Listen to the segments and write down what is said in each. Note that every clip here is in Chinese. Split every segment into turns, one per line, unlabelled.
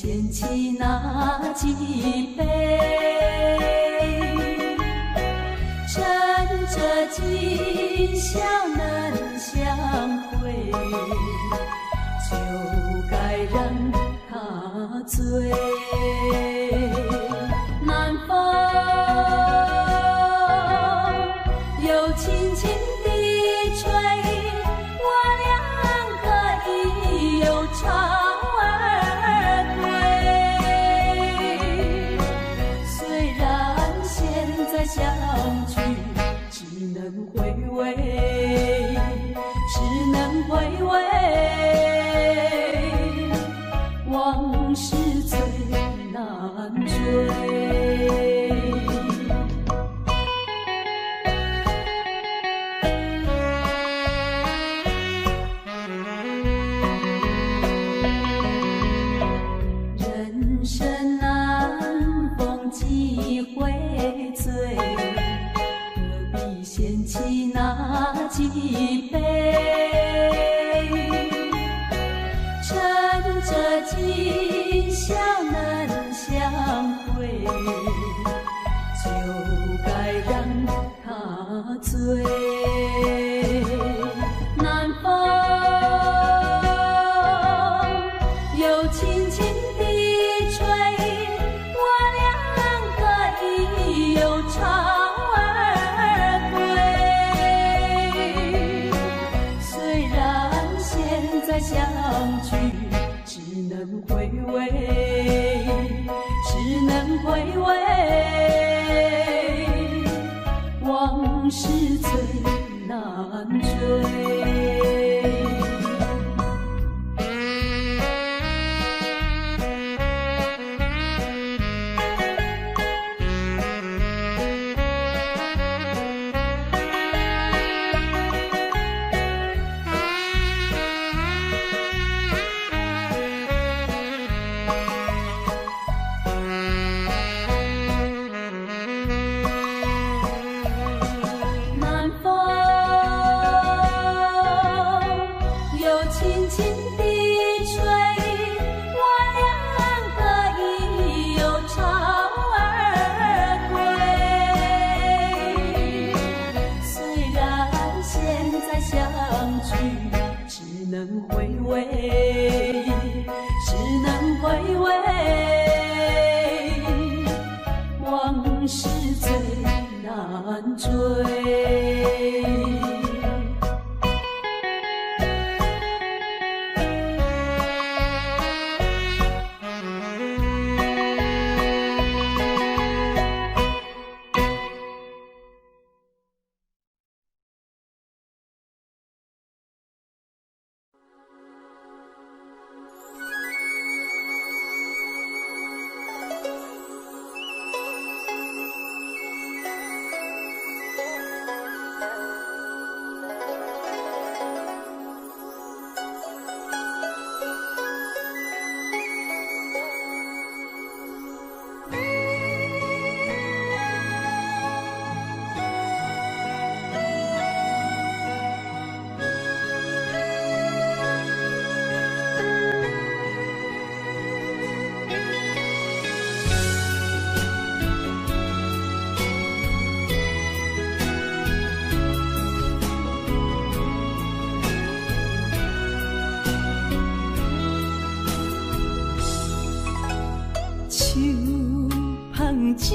掀起那几杯，趁着今宵能相会，就该让它醉。南风又轻轻地吹，我俩可以有潮儿归。虽然现在相聚只能回味，只能回味，往事最难追。人生难逢几回醉，何必掀起那几杯？趁着今宵能相会，就该让它醉。南风又轻轻地吹，我俩可以有潮儿归。虽然现在相聚只能回味，只能回味，往事最难追。南风又轻轻地吹，我俩可以有潮儿归。虽然现在相聚只能回味，只能回味，往事最难追。酒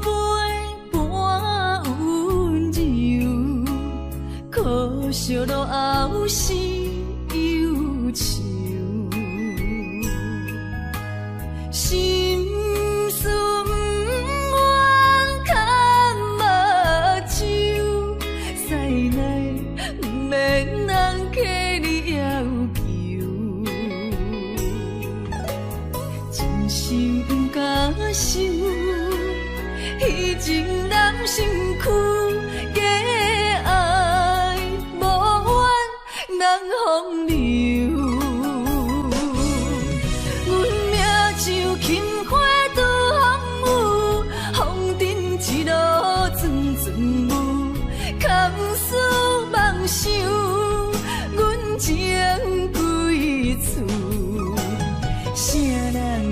杯半温柔，可惜落后是忧愁。心事不愿牵目睭，使来不免人客你要求，真心不敢想。彼情人身躯，假爱无怨人风流。阮命像轻花拄风雨，风尘一路阵阵雾，堪思梦想，阮情归厝，啥人？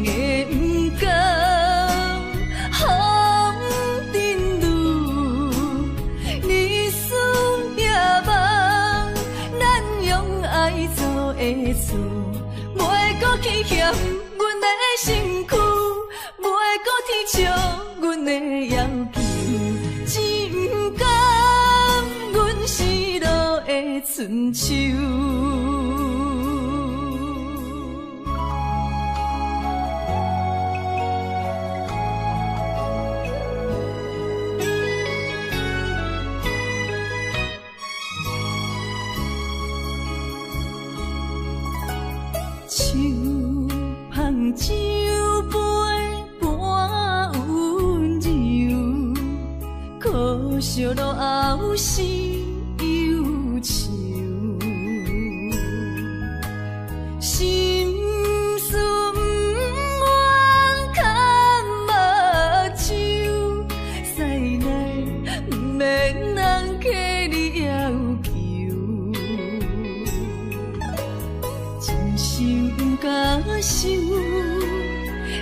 袂搁去嫌阮的身躯，袂搁天笑阮的要求，只不甘阮失落的春秋。手捧酒杯半温柔，可惜落后是忧愁。心事不愿牵目睭，使来不免人客你要求。真心不敢想，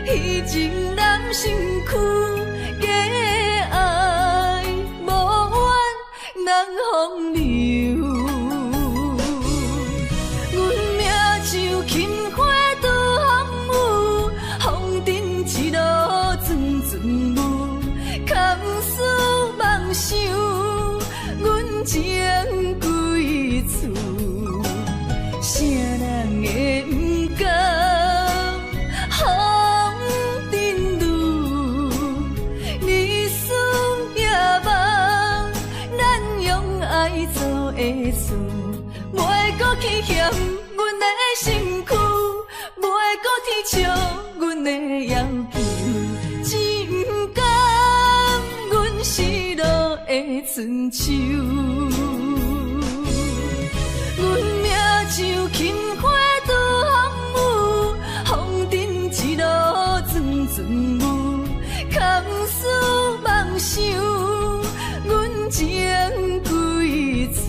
彼情男身躯，假爱无怨人风流。阮命像轻花拄风雨，风尘一路转转舞，堪思梦想，阮情归厝。啥人会不甘风尘路？日思夜梦，咱用爱做的事，袂搁去嫌阮的身躯，袂搁天笑阮的要求，只不甘阮失落的春秋。阮命像轻花拄风雨，风尘一路转转舞，堪思梦想，阮情归厝。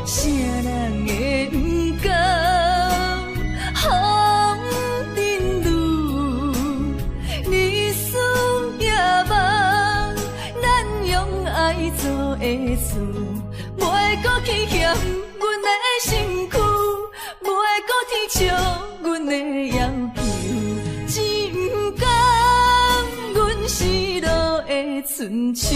啥人会不甘风尘路？日思夜梦，咱用爱做的事，袂搁去嫌阮的身躯，袂搁天笑阮的要求，只不甘阮失落的春秋。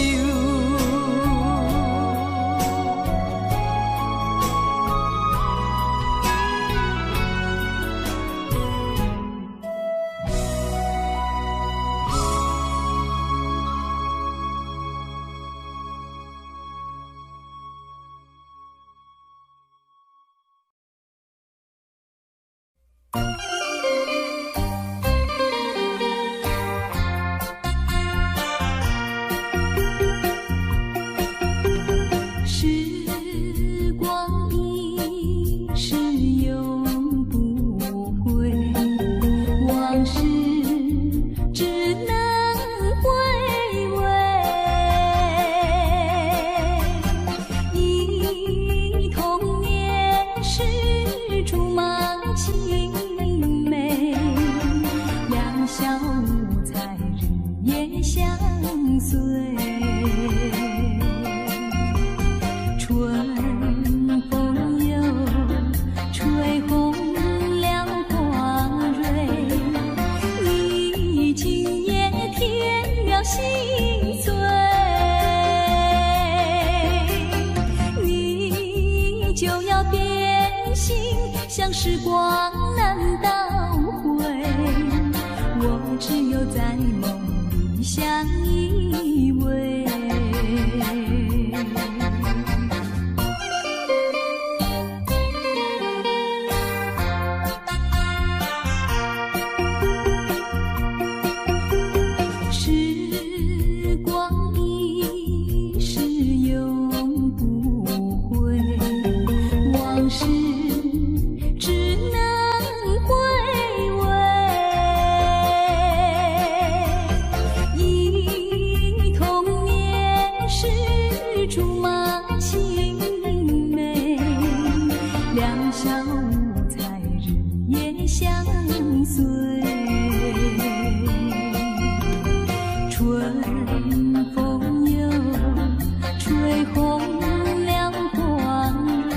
时光一逝永不回，往事只能回味。忆童年时竹马青梅，两小无猜日夜相随。春风又吹红了花蕊，你今夜添了心碎，你就要变心，像时光难倒回，我只有在梦里相依偎。时光一逝永不回，往事只能回味。忆童年时竹马青梅，两小无猜日夜相随。春风又吹红了花蕊，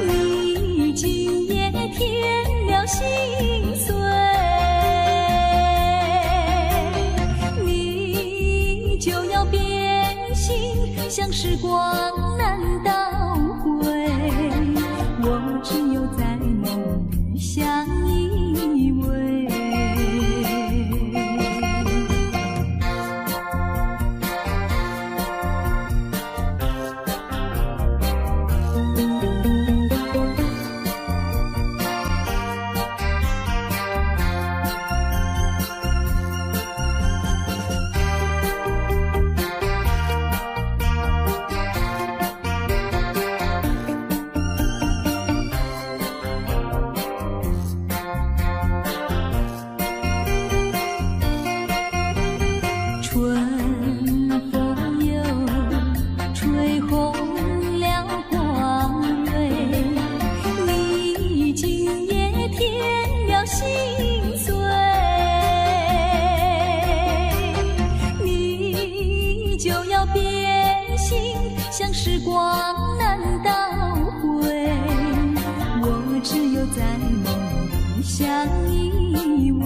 你今夜心碎，你就要变心，像时光难倒回。我只有在梦里相依偎。像时光难倒回，我只有在梦里相依偎。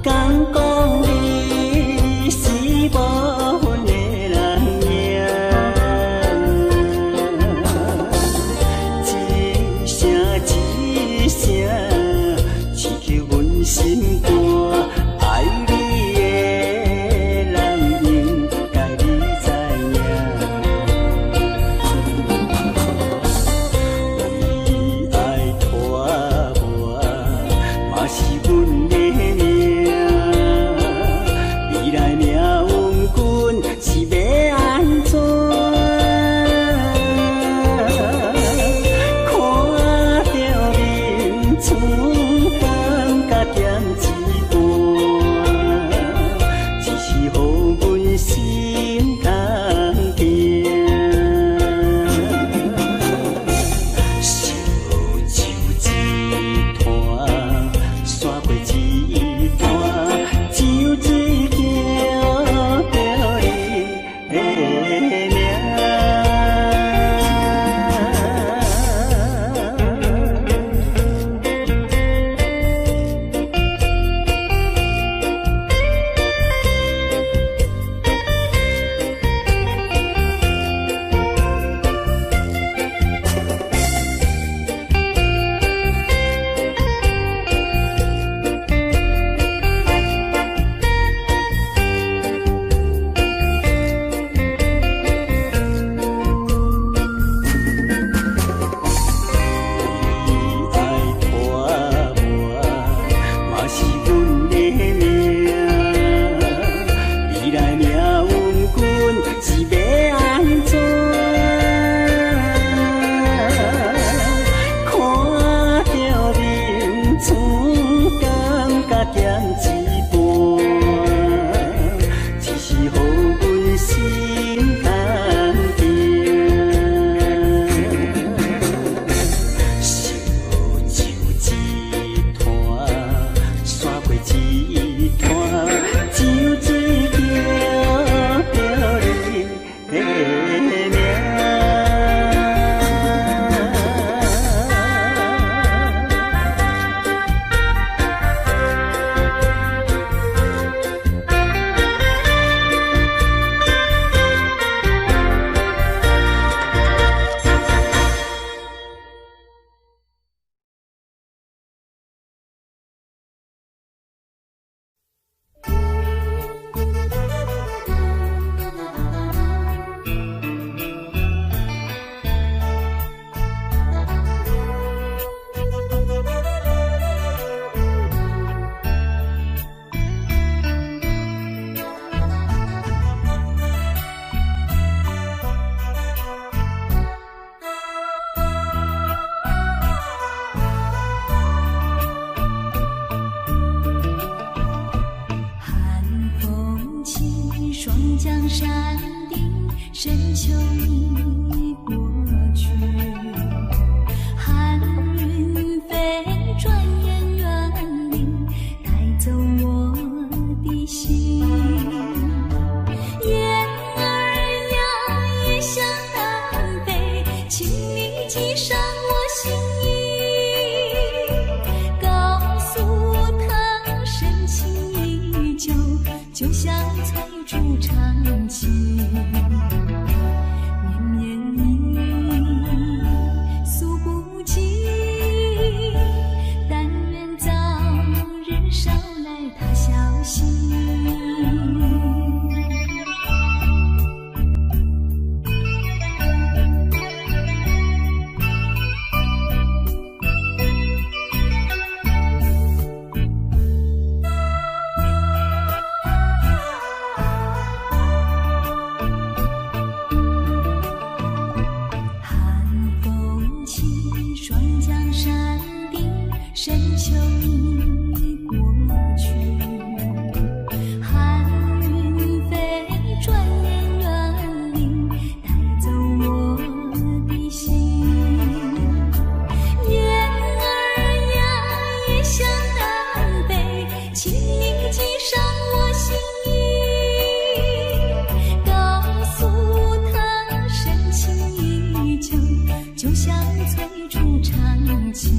敢讲你是无份的人命。
山顶，深秋已过去。寒云飞，转眼远离，带走我的心。雁儿呀，也向南飞，请你记上我心意，告诉他深情依旧，就像翠竹长青。绵绵意，诉不尽，但愿早日捎来他消息。深秋已过去，寒云飞，转眼远离，带走我的心。雁儿呀，也向南飞，请你记上我心意，告诉他深情依旧，就像翠竹长青。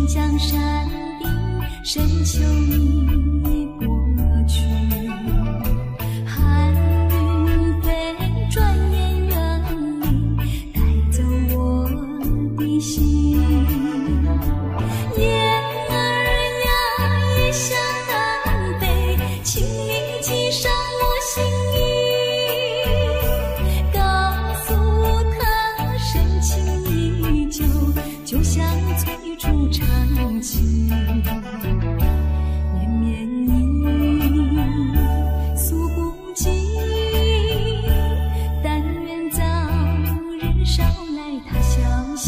江山顶，深秋已过去，寒云飞，转眼远离，带走我的心。雁儿呀，也向南飞，请你记上我心意，告诉他深情依旧，就像翠竹长青。绵绵意，诉不尽，但愿早日捎来他消息。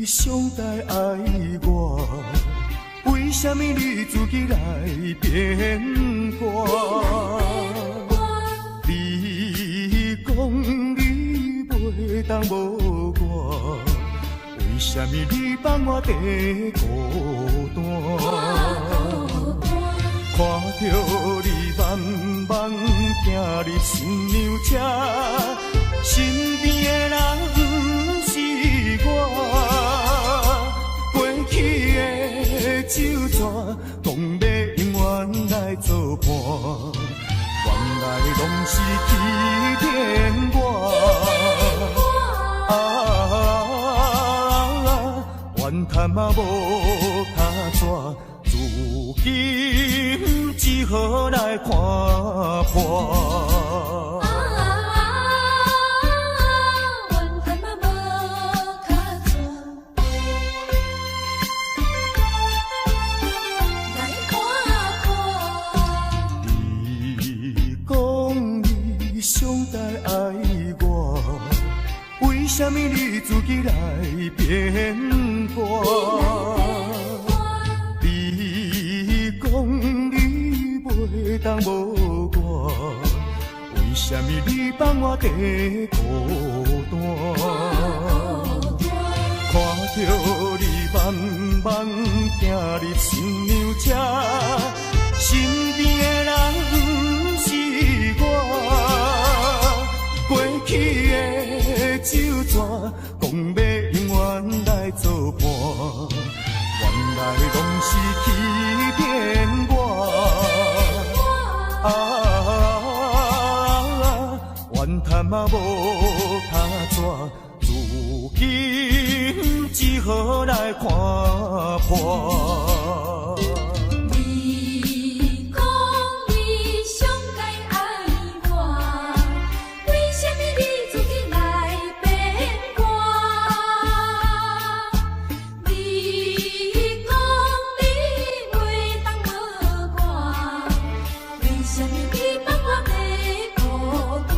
上台爱我，为什么你自己来变卦？你讲你袂当无我，为什么你放我地孤单？看着你慢慢行入新娘车，身边的人不是我，过去的酒泉，讲要永远来作伴，原来拢是欺骗我。怨叹嘛无卡纸，如今只好来看破。上台爱我，为什么你自己来变卦？你讲你袂当无我，为什么你放我地孤单？看着你慢慢行行入新娘车，身边的人不是我，过去的酒泉，讲要永远来作伴，原来拢是欺骗我。怨叹嘛无卡纸，如今只好来看破。
你讲你上该爱我，为什么你自己来变卦？你讲你袂当无我，为什么你放我要孤单？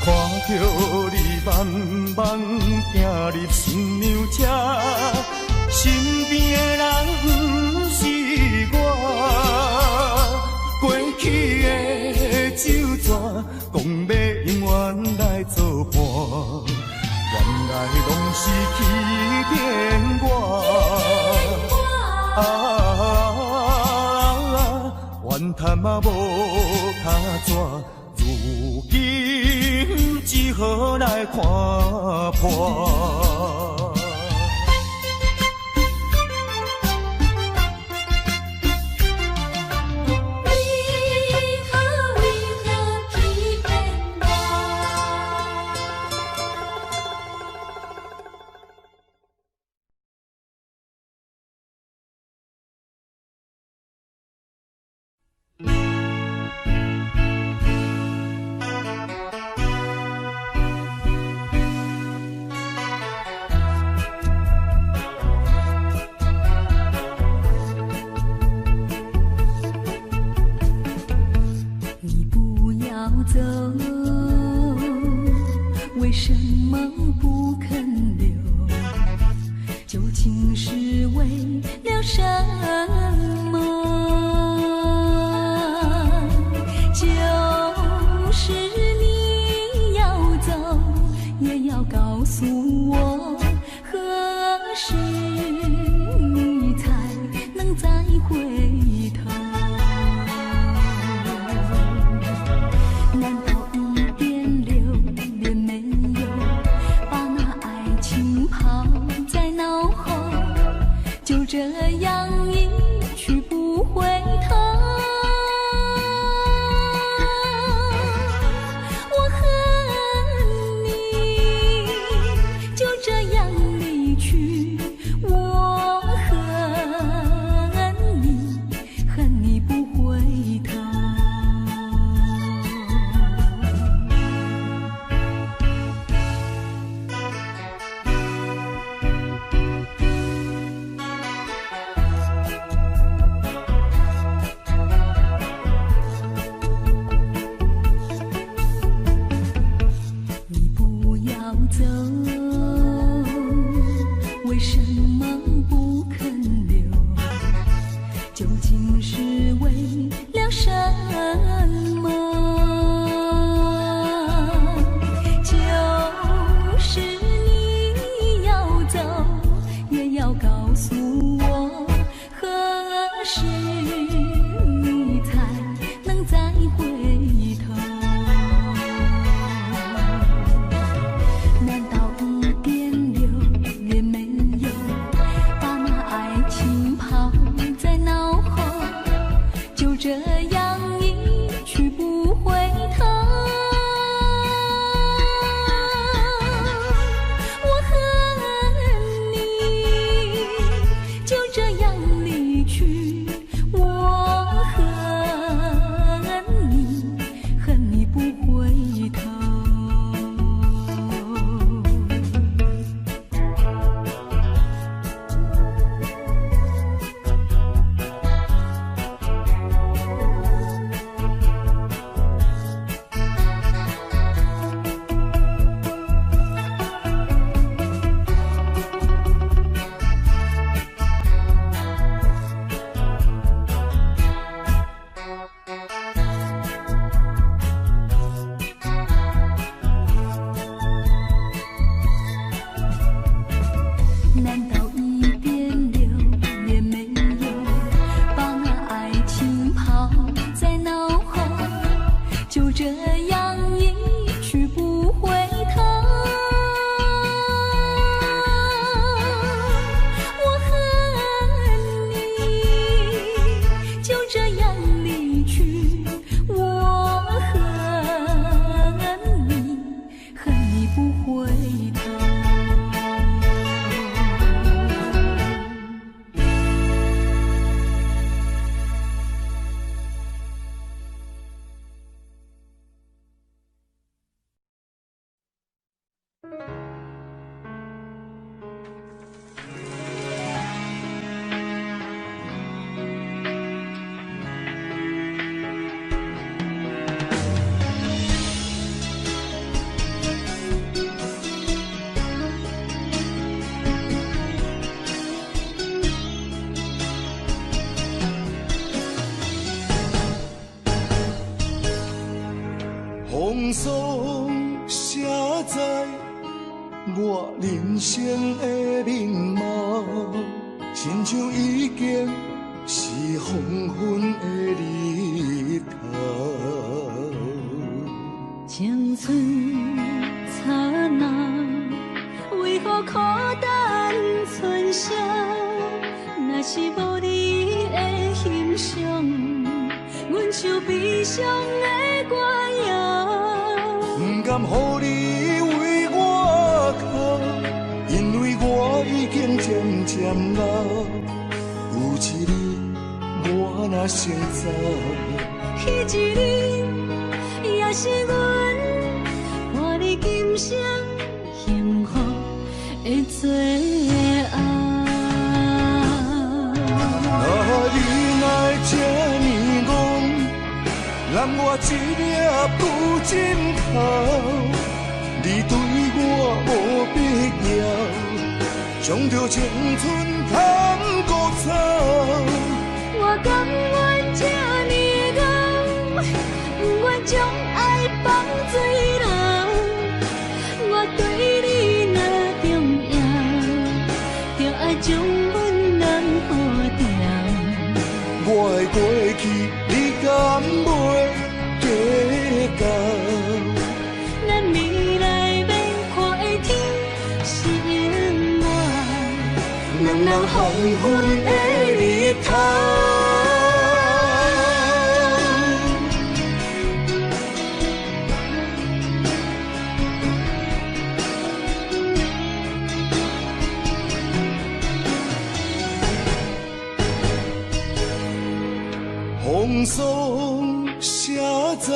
看着你慢慢行入新娘车，身边的人不是我，过去的酒泉，讲要永远来作伴，原来拢是欺骗我。怨叹嘛无卡纸，如今只好来看破。
走，为什么不肯留？究竟是为了什么？就是你要走，也要告诉我，何时你才能再回头？就这样一去不回头，我恨你，就这样离去，我恨你，恨你不回头。
生的面貌，亲像已经是黄昏的日头。
青春刹那，为何孤单存剩？若是无你的欣赏，阮像悲伤的歌谣。
不甘予你为我哭，因为我已经渐渐老。有一日我若先走，
彼一日也是阮伴你今生幸福的最后。
啊，你哪会这呢戆，揽我一粒不枕头？你对我无必要，将着青春通孤草。
我甘愿这呢戆，不愿将爱放水流。我对你若重要，就爱将阮人保掉。
我的过去，你敢袂计较？
咱未来免看的天是永远，两人黄昏的日头。
风霜写在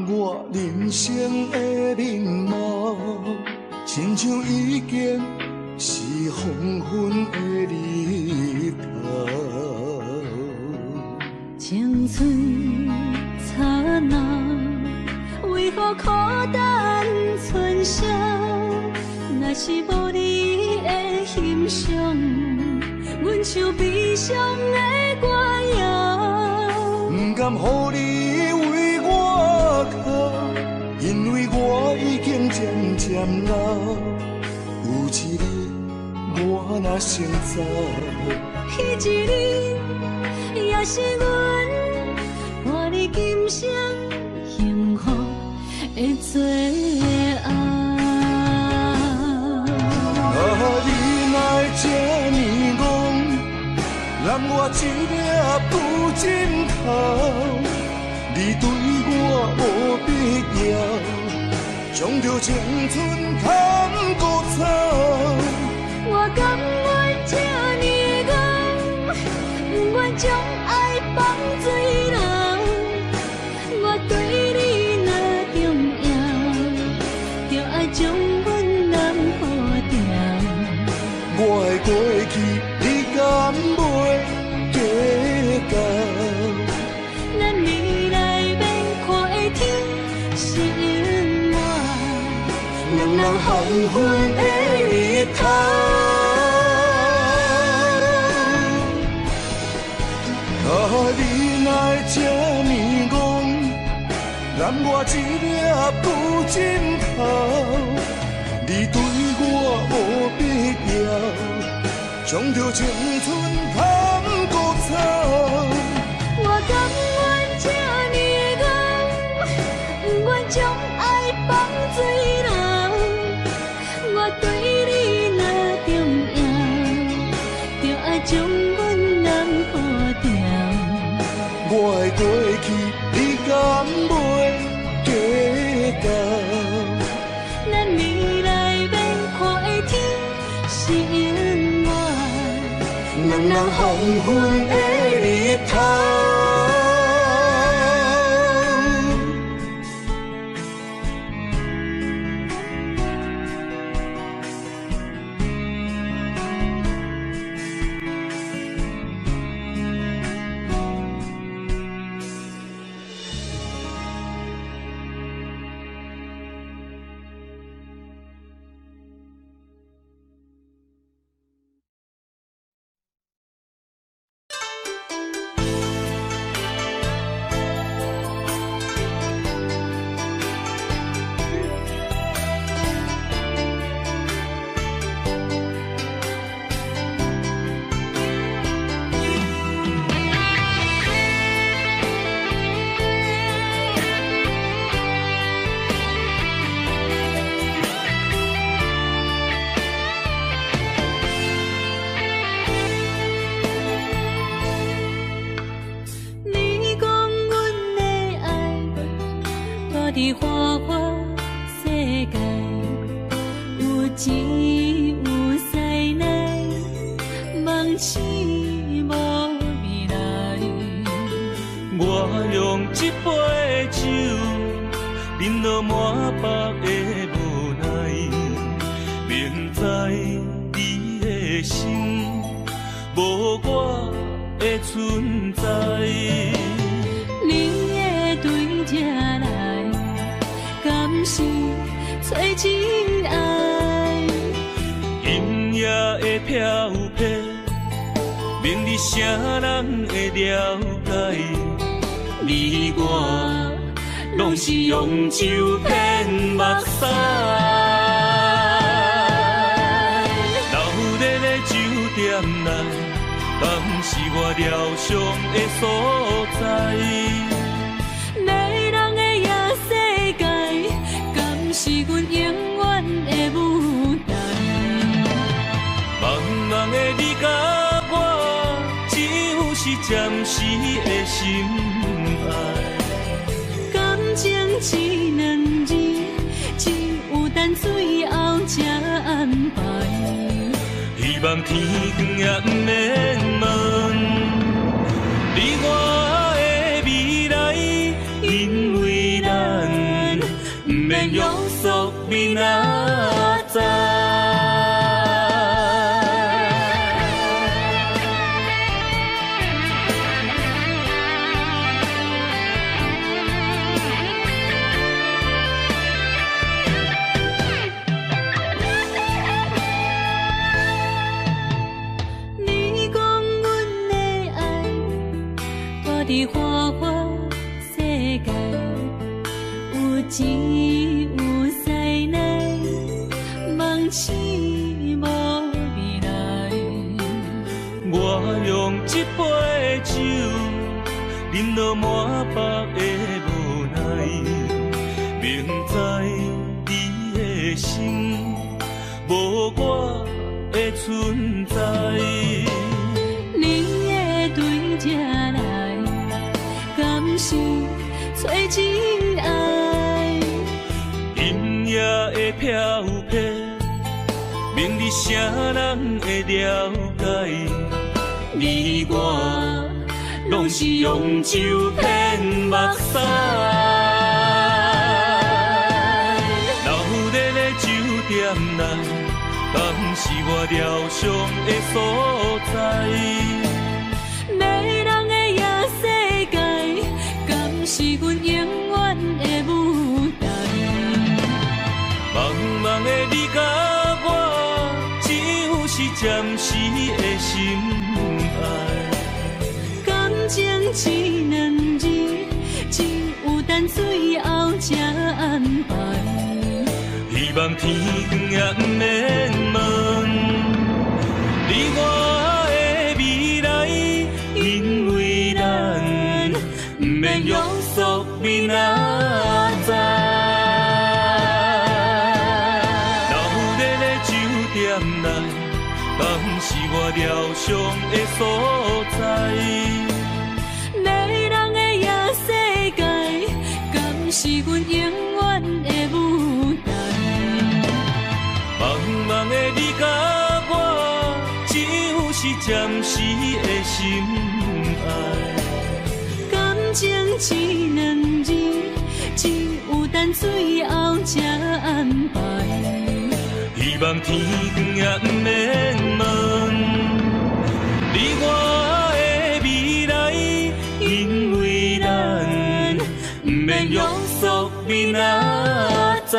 我人生的面貌，亲像已经是黄昏的日头。
青春刹那，为何孤单存剩？若是无你的欣赏，阮像悲伤的歌谣。
不甘予你为我哭，因为我已经渐渐老。有一日我若先走，
彼一日也是阮伴你今生幸福的最后。
啊，你哪会这呢戆，揽我一粒不枕头？你对我无必要，将着青春通孤草。
我甘愿这呢戆，不愿将爱放水流。我对你若重要，就爱将阮人保掉。
我的过去，你敢袂计较？
咱未来免看的天是永远，两人黄昏的日头。
啊，你哪会这呢戆，揽我一粒不枕头？你对我无必要，将着青春通孤草。
我甘愿这呢戆，不愿将爱放水流。我对你若重要，就爱将阮人保掉。
我的过去，你敢袂计较？
咱未来免看的天是永远，两人黄昏的日头。伫花花世界，有钱有犀利，梦醒无未来。
我用一杯酒，饮落满腹的无奈，明知你的心无我的存在。
你的对这来，敢是找真爱？
音乐的飘飘，明日谁人会了解？你我拢是用酒骗目屎，流热的酒店内，敢是我疗伤的所在？
迷人的夜世界，敢是阮永远的舞台？
茫茫的你甲我，只有是暂时的心爱。
感情只两字，只有等最后才安排。
希望天光也不免问你我的未来，因为咱不免约束明仔载。伫花花世界，有钱有犀利，梦醒无未来。我用一杯酒，饮落满腹的无奈，明知你的心无我的存在。
你的对这来，敢是找真爱？
音乐的飘飘，明日谁人会了解？你我拢是用酒骗目屎，流热的酒店内，敢是我疗伤的所在？
迷人的夜世界，敢是阮永远的舞台？
茫茫的你甲我，只有是暂时的心爱。
感情只两字，只有等最后才安排。
希望天光也不免问你我的未来，因为咱不免约束明仔载。流热的酒店内，敢是我疗伤的所在？
迷人的夜世界，敢是阮永远的舞台？
茫茫的你甲我，只有是暂时的心爱。
感情只两字，只有等最后才安排。
希望天光也不免问你我的未来，因为咱不免约束明仔载。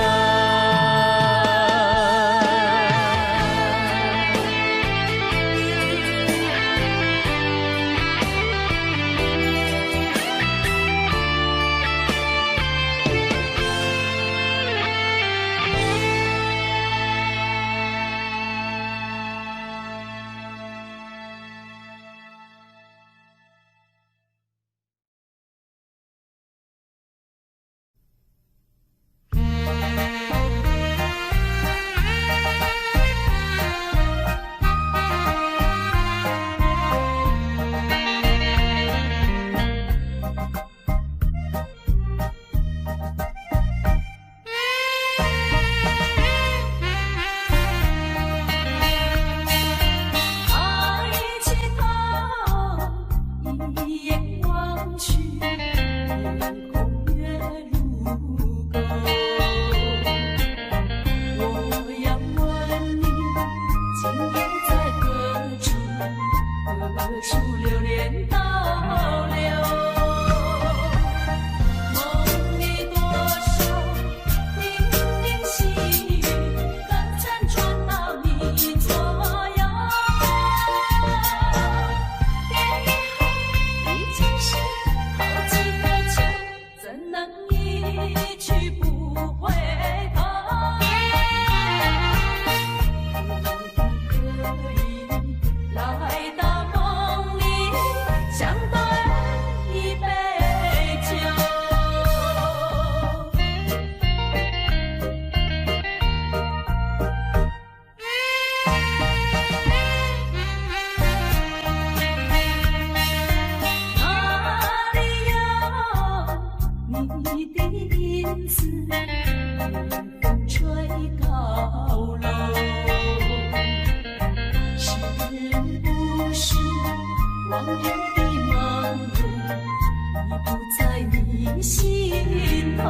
往日的梦路已不在你心头，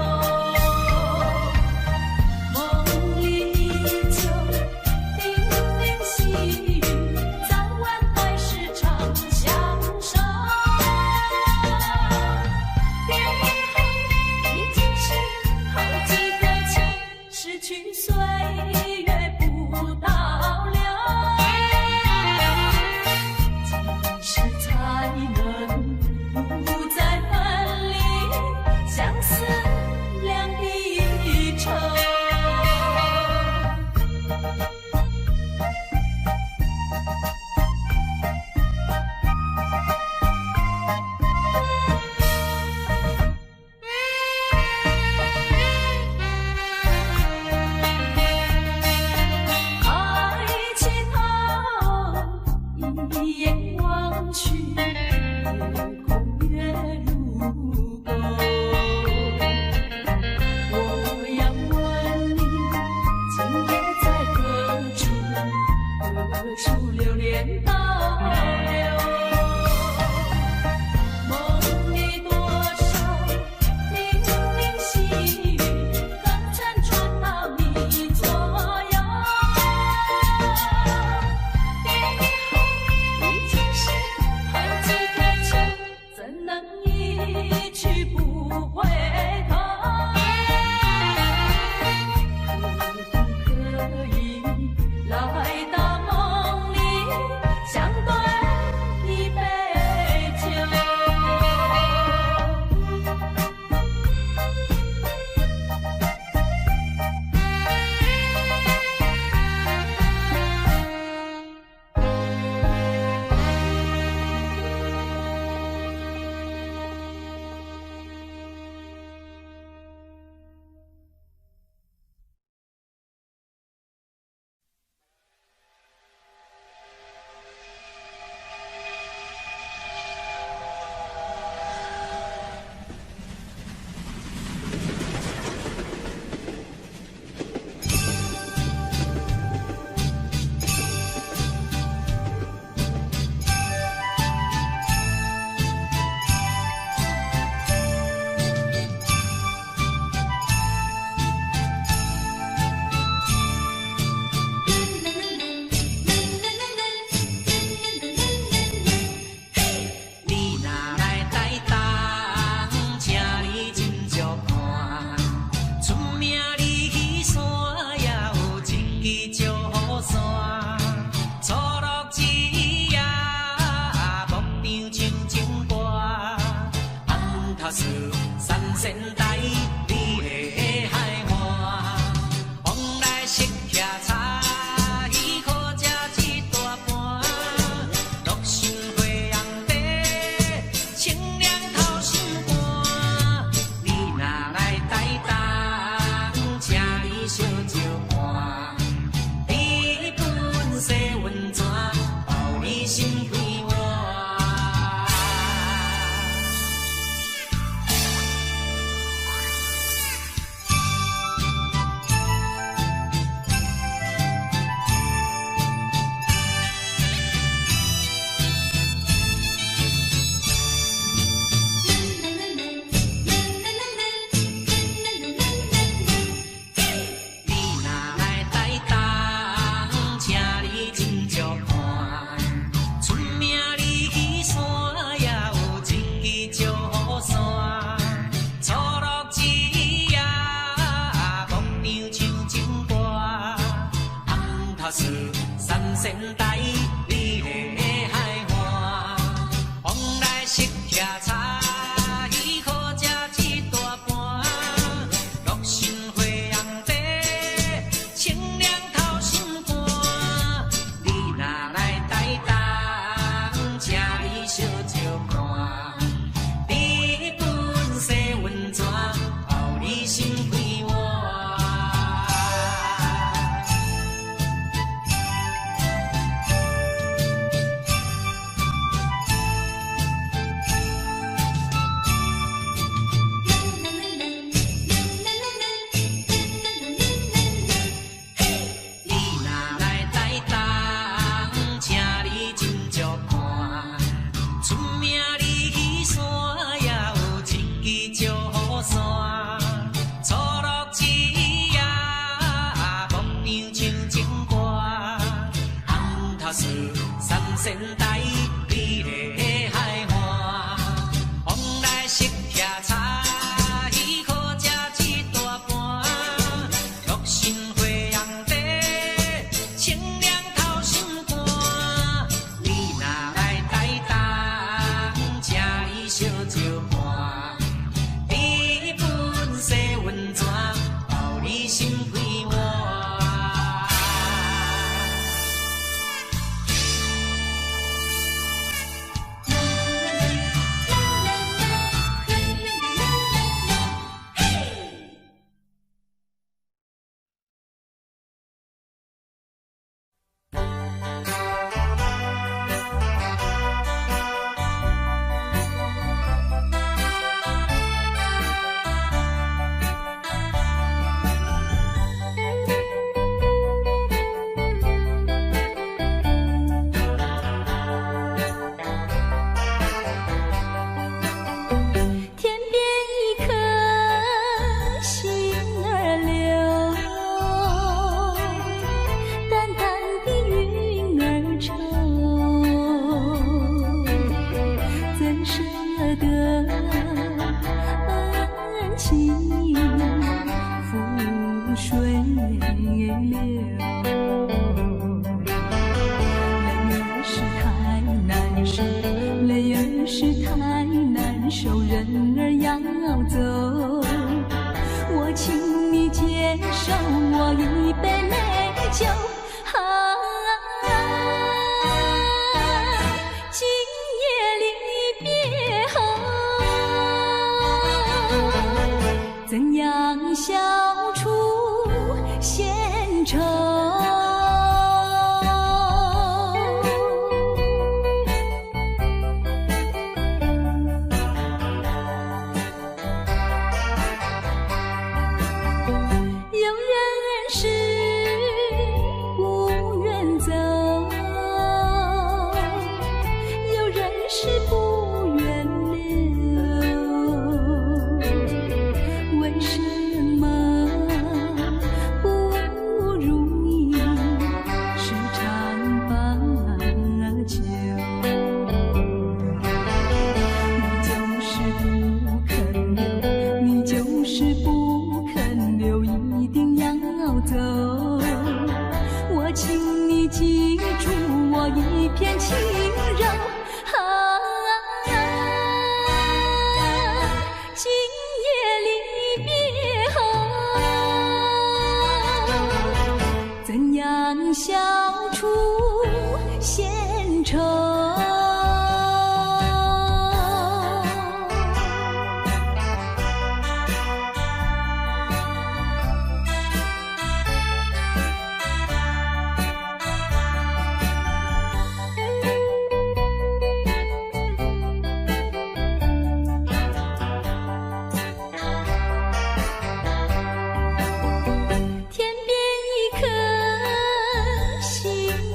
梦里依旧叮咛细语，早晚还是常相守。别以后已经是好几个秋，失去岁月不倒流。几时才能不再分离，相思两地愁。抬起头，一眼望去，夜空月如钩。我要问你，今夜在何处？何处流连倒流？梦里多少叮咛细语，刚才传到你左右。别以后已经是好几个秋，
来你的海岸，往来色徛菜，可食一大盘。玉心花红茶，清凉透心肝。你若来台东，请你小酒伴，你本色温泉，包你心开换。
天边一颗星儿流，淡淡的云儿愁，怎舍得恩情覆水流？泪儿是太难受，泪儿是太难受，人儿要走，我请你接受我一杯美酒。今夜离别后，怎样消除闲愁？有人是不愿走，有人是不愿留，为什么不如意时常把酒？你就是不肯留，一定要走。我请你记住我一片轻柔。今夜离别后，怎样消除闲愁？天边一颗星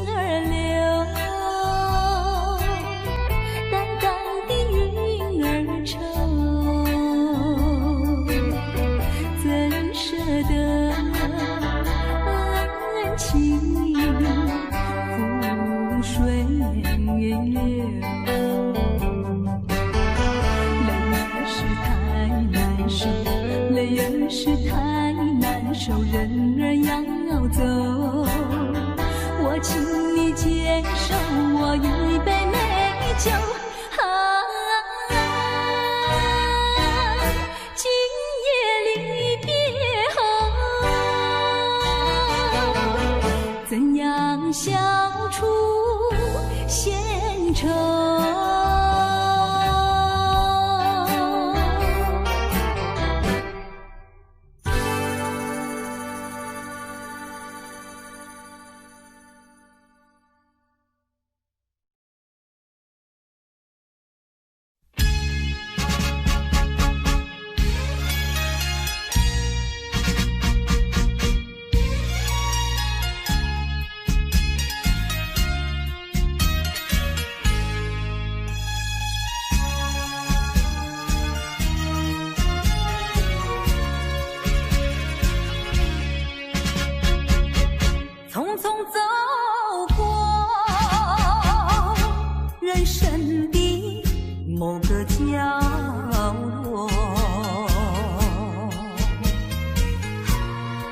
儿流，淡淡的云儿愁，怎舍得恩情覆水流？泪儿是太难受，泪儿是太难受，人儿要走，我请你接受我一杯美酒。今夜离别后，怎样消除闲愁？人生的某个角落，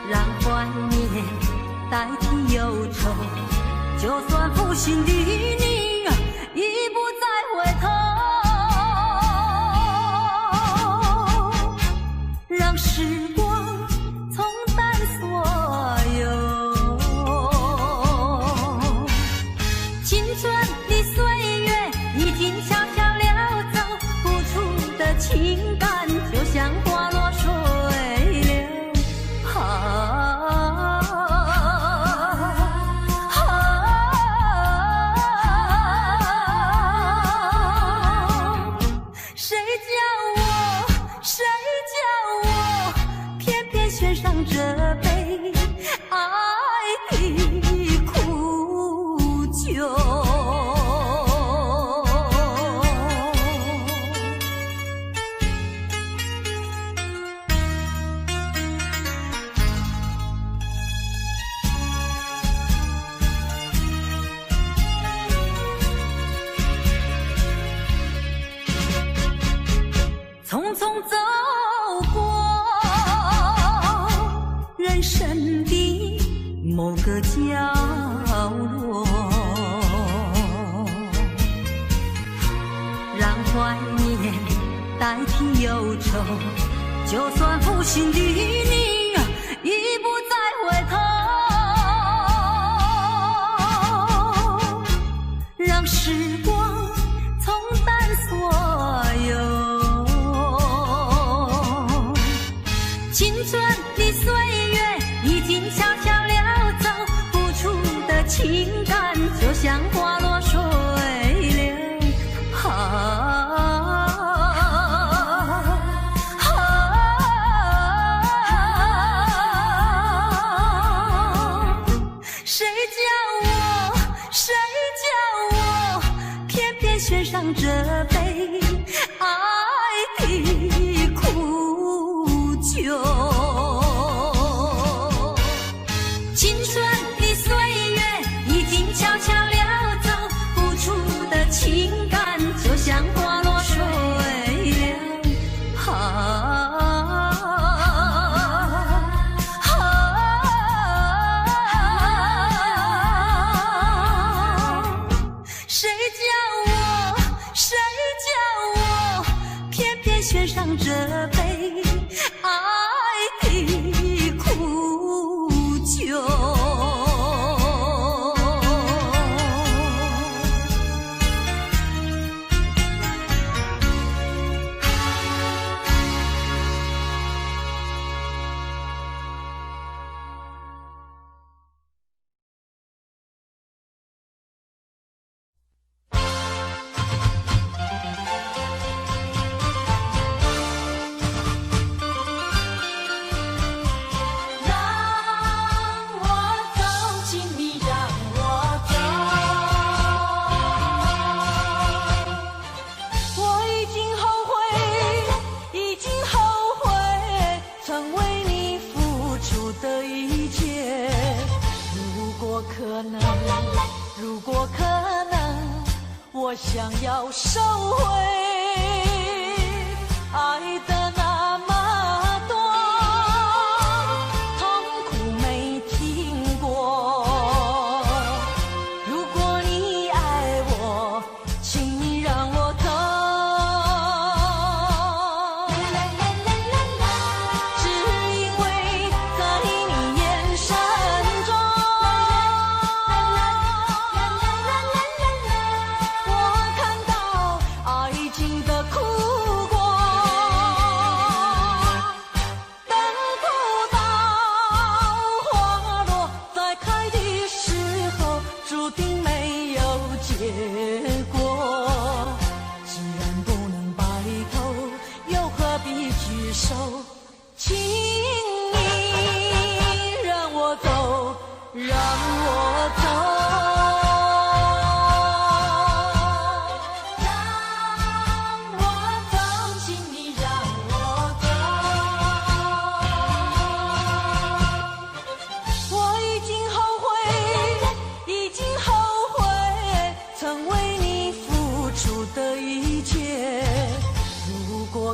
让怀念代替忧愁，就算负心的你已不再回头，让时光冲淡所有青春的岁月，已经悄悄溜走，付出的情感就像花落水流。谁叫我偏偏选上这杯爱的苦酒？匆匆走过人生的某个角落，让怀念代替忧愁，就算负心的你已不再回头，让时光冲淡所有青春的岁月，已经悄悄溜走，付出的情感就像花落水流。谁叫我偏偏选上这杯爱的苦酒？青春的岁月已经悄悄溜走，付出的情感就像花落水流。谁叫我偏偏选上这杯爱的苦酒？如果可能，我想要收回爱的那么多，痛苦没听过。如果你爱我，请你让我走。只因为在你眼神中，我看到爱情的苦。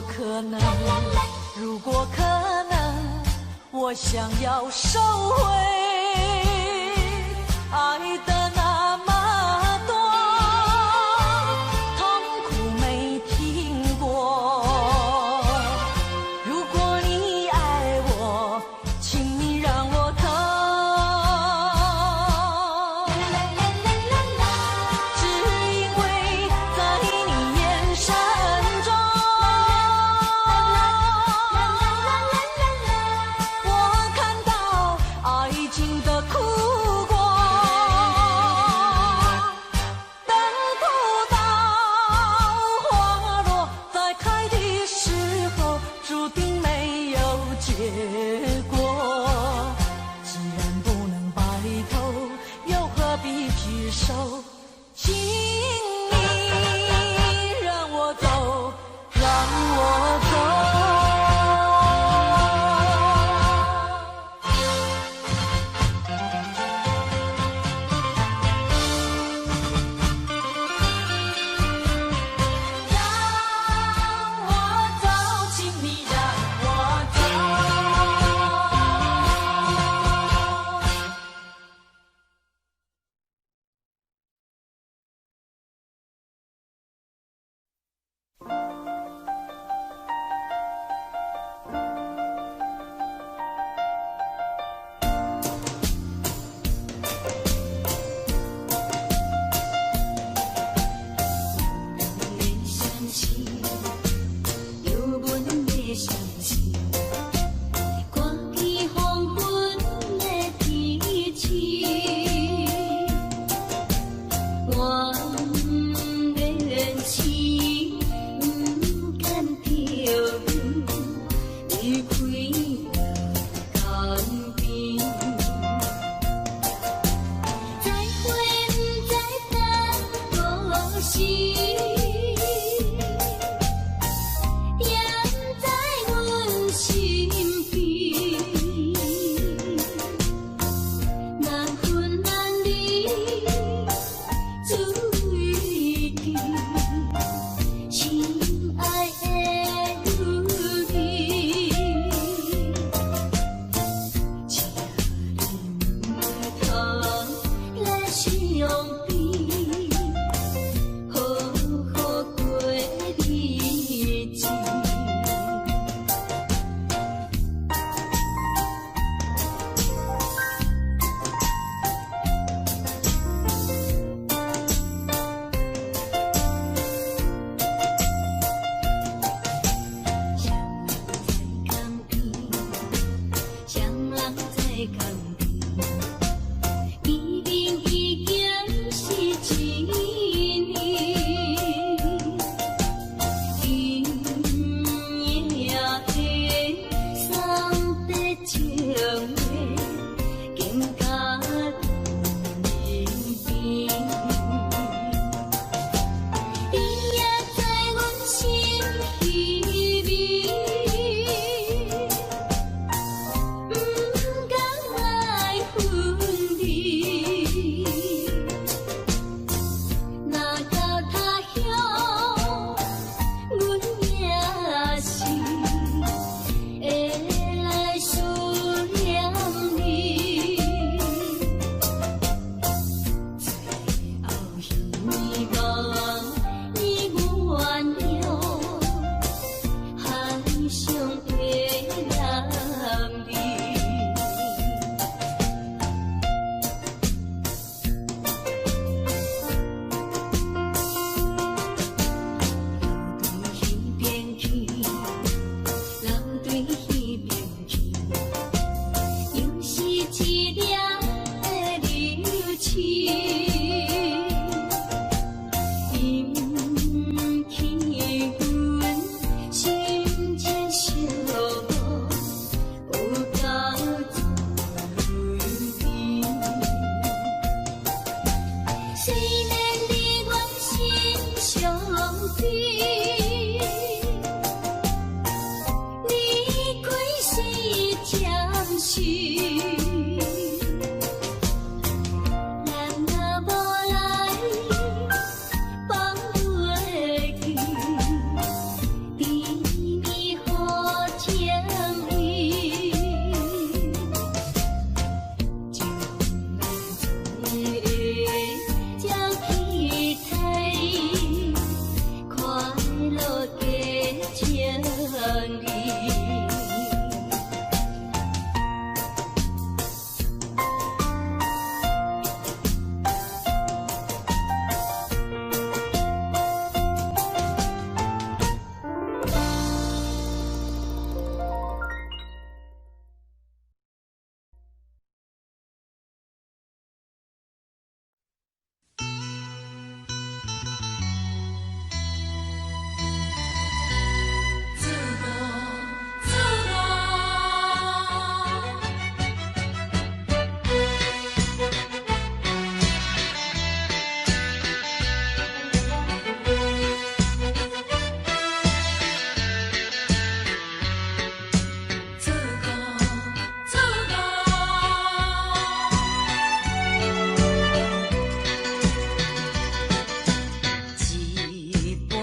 可能，如果可能，我想要收回爱的那么多，痛苦没听过。如果你爱我，请你让我疼。只因为在你眼神中，我看到爱情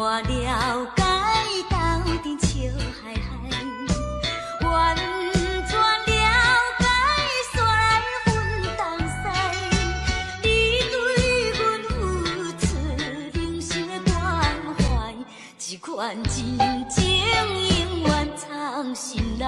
我了解斗阵笑嗨嗨，完全了解煞来分东西。你对阮付出人生的关怀，这款真情永远藏心内。